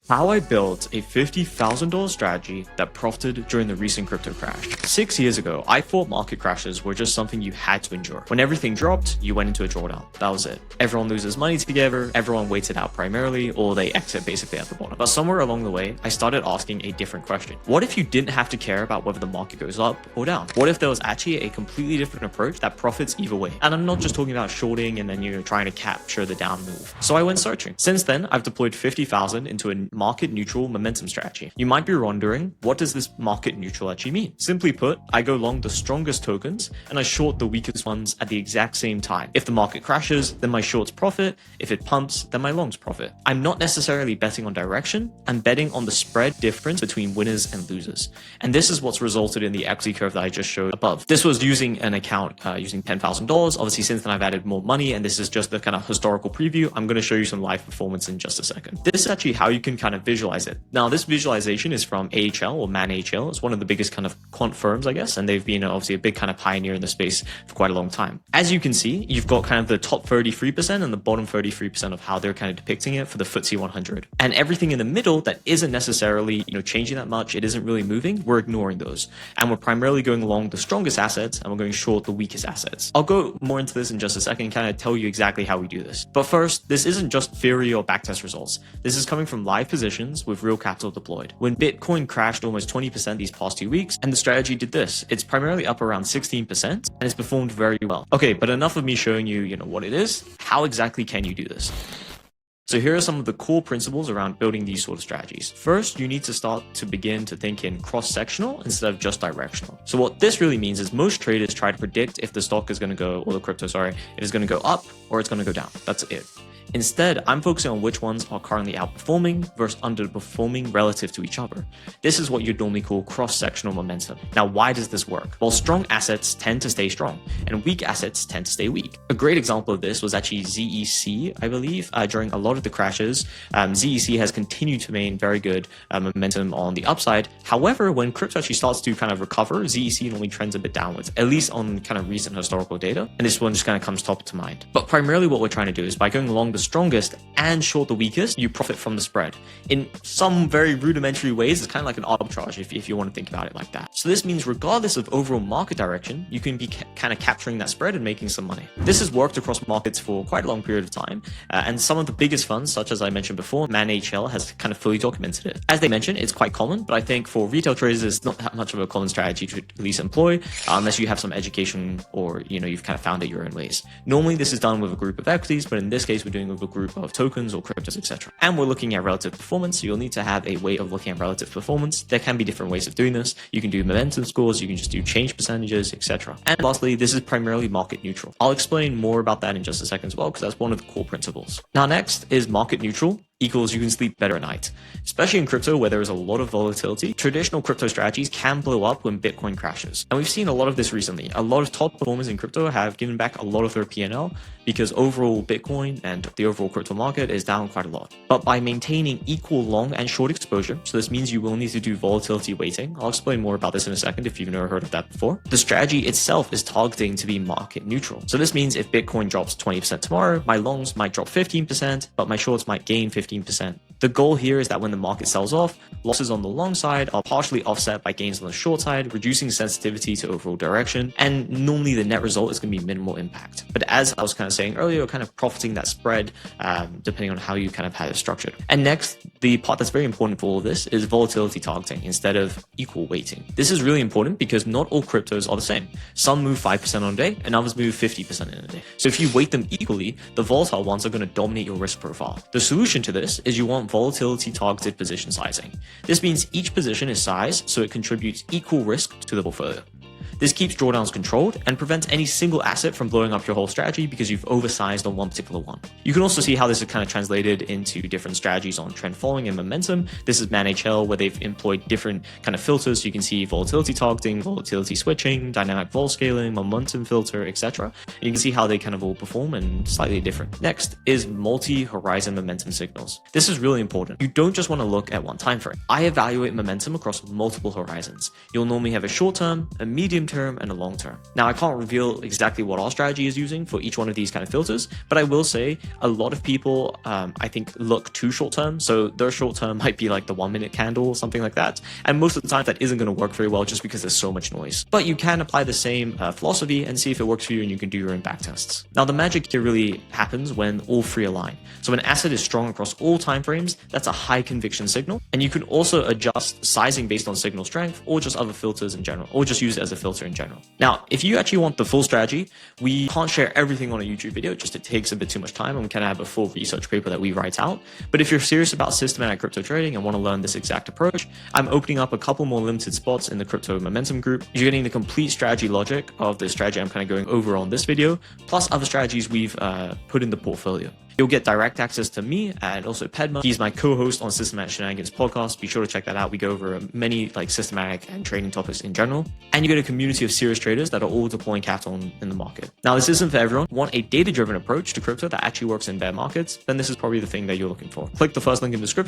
How I built a $50,000 strategy that profited during the recent crypto crash. 6 years ago, I thought market crashes were just something you had to endure. When everything dropped, you went into a drawdown. That was it. Everyone loses money together, everyone waits it out primarily, or they exit basically at the bottom. But somewhere along the way, I started asking a different question. What if you didn't have to care about whether the market goes up or down? What if there was actually a completely different approach that profits either way? And I'm not just talking about shorting and then you're trying to capture the down move. So I went searching. Since then, I've deployed 50,000 into a market neutral momentum strategy. You might be wondering, what does this market neutral actually mean? Simply put, I go long the strongest tokens and I short the weakest ones at the exact same time. If the market crashes, then my shorts profit. If it pumps, then my longs profit. I'm not necessarily betting on direction, I'm betting on the spread difference between winners and losers. And this is what's resulted in the equity curve that I just showed above. This was using an account using $10,000. Obviously, since then I've added more money, and this is just the kind of historical preview. I'm going to show you some live performance in just a second. This is actually how you can kind of visualize it. Now, this visualization is from AHL or Man AHL. It's one of the biggest kind of quant firms, I guess, and they've been obviously a big kind of pioneer in the space for quite a long time. As you can see, you've got kind of the top 33% and the bottom 33% of how they're kind of depicting it for the FTSE 100. And everything in the middle that isn't necessarily, changing that much, it isn't really moving, we're ignoring those. And we're primarily going along the strongest assets and we're going short the weakest assets. I'll go more into this in just a second and kind of tell you exactly how we do this. But first, this isn't just theory or backtest results. This is coming from live positions with real capital deployed. When Bitcoin crashed almost 20% these past 2 weeks, and the strategy did this, it's primarily up around 16% and it's performed very well. Okay, but enough of me showing you, what it is. How exactly can you do this? So here are some of the core principles around building these sort of strategies. First, you need to start to begin to think in cross-sectional instead of just directional. So what this really means is most traders try to predict if the stock is going to go, or the crypto, sorry, if it's going to go up or it's going to go down. That's it. Instead, I'm focusing on which ones are currently outperforming versus underperforming relative to each other. This is what you'd normally call cross-sectional momentum. Now, why does this work? Well, strong assets tend to stay strong and weak assets tend to stay weak. A great example of this was actually ZEC, I believe, during a lot of the crashes. ZEC has continued to maintain very good momentum on the upside. However, when crypto actually starts to kind of recover, ZEC normally trends a bit downwards, at least on kind of recent historical data. And this one just kind of comes top to mind. But primarily what we're trying to do is by going along the strongest and short the weakest, you profit from the spread. In some very rudimentary ways, it's kind of like an arbitrage if you want to think about it like that. So this means regardless of overall market direction, you can be kind of capturing that spread and making some money. This has worked across markets for quite a long period of time. And some of the biggest funds, such as I mentioned before, Man HL has kind of fully documented it. As they mentioned, it's quite common, but I think for retail traders, it's not that much of a common strategy to at least employ, unless you have some education or, you've kind of found it your own ways. Normally, this is done with a group of equities, but in this case, we're doing with a group of tokens or cryptos, etc. And we're looking at relative performance. So you'll need to have a way of looking at relative performance. There can be different ways of doing this. You can do momentum scores, you can just do change percentages, etc. And lastly, this is primarily market neutral. I'll explain more about that in just a second as well, because that's one of the core principles. Now, next is market neutral equals you can sleep better at night. Especially in crypto where there is a lot of volatility, traditional crypto strategies can blow up when Bitcoin crashes. And we've seen a lot of this recently. A lot of top performers in crypto have given back a lot of their P&L because overall Bitcoin and the overall crypto market is down quite a lot. But by maintaining equal long and short exposure, so this means you will need to do volatility weighting. I'll explain more about this in a second if you've never heard of that before. The strategy itself is targeting to be market neutral. So this means if Bitcoin drops 20% tomorrow, my longs might drop 15%, but my shorts might gain 15%. The goal here is that when the market sells off, losses on the long side are partially offset by gains on the short side, reducing sensitivity to overall direction. And normally the net result is going to be minimal impact. But as I was kind of saying earlier, kind of profiting that spread, depending on how you kind of have it structured. And next, the part that's very important for all of this is volatility targeting instead of equal weighting. This is really important because not all cryptos are the same. Some move 5% on a day and others move 50% in a day. So if you weight them equally, the volatile ones are going to dominate your risk profile. The solution to this is you want volatility targeted position sizing. This means each position is sized so it contributes equal risk to the portfolio. This keeps drawdowns controlled and prevents any single asset from blowing up your whole strategy because you've oversized on one particular one. You can also see how this is kind of translated into different strategies on trend following and momentum. This is Man HL where they've employed different kind of filters. So you can see volatility targeting, volatility switching, dynamic vol scaling, momentum filter, etc. And you can see how they kind of all perform and slightly different. Next is multi-horizon momentum signals. This is really important. You don't just want to look at one time frame. I evaluate momentum across multiple horizons. You'll normally have a short term, a medium term and a long term. Now, I can't reveal exactly what our strategy is using for each one of these kind of filters, but I will say a lot of people, I think, look too short term. So their short term might be like the 1 minute candle or something like that. And most of the time that isn't going to work very well just because there's so much noise. But you can apply the same philosophy and see if it works for you, and you can do your own back tests. Now, the magic here really happens when all three align. So when an asset is strong across all timeframes, that's a high conviction signal. And you can also adjust sizing based on signal strength or just other filters in general, or just use it as a filter in general. Now, if you actually want the full strategy, we can't share everything on a YouTube video, just it takes a bit too much time, and we kind of have a full research paper that we write out. But if you're serious about systematic crypto trading and want to learn this exact approach, I'm opening up a couple more limited spots in the Crypto Momentum group. You're getting the complete strategy logic of the strategy I'm kind of going over on this video, plus other strategies we've put in the portfolio. You'll get direct access to me and also Pedma. He's my co-host on Systematic Shenanigans podcast. Be sure to check that out. We go over many like systematic and trading topics in general. And you get a community of serious traders that are all deploying capital in the market. Now, this isn't for everyone. Want a data-driven approach to crypto that actually works in bear markets? Then this is probably the thing that you're looking for. Click the first link in the description.